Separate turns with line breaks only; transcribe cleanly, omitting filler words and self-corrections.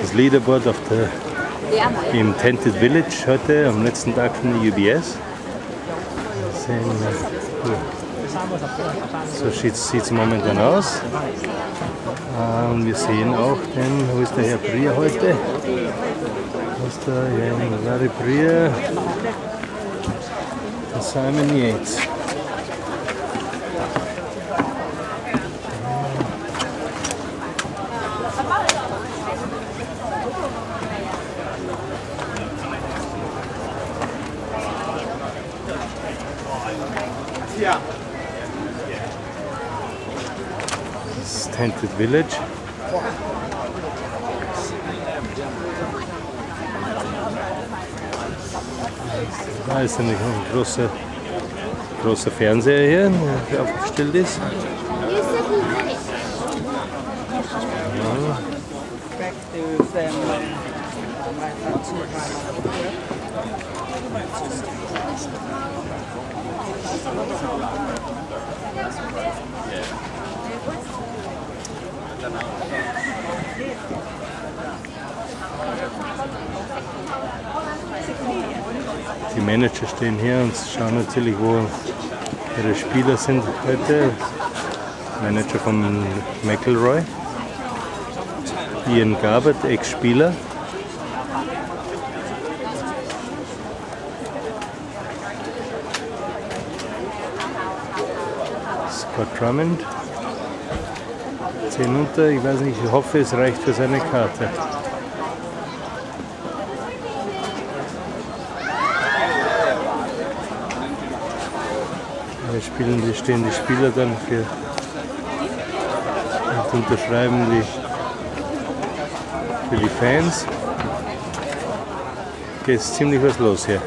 Das Leaderboard im Tented Village heute, am letzten Tag von der UBS. So sieht es momentan aus. Und wir sehen auch wo ist der Herr Prier heute? Wo ist der Larry Prier? Der Simon Yates. Das ist Tented Village. Da ist nämlich ein großer Fernseher hier, der aufgestellt ist. Die Manager stehen hier und schauen natürlich, wo ihre Spieler sind heute. Manager von McIlroy, Ian Garbett, Ex-Spieler. Scott Drummond. 10 unter, ich weiß nicht, ich hoffe, es reicht für seine Karte. Hier stehen die Spieler dann und unterschreiben für die Fans. Geht ziemlich was los hier.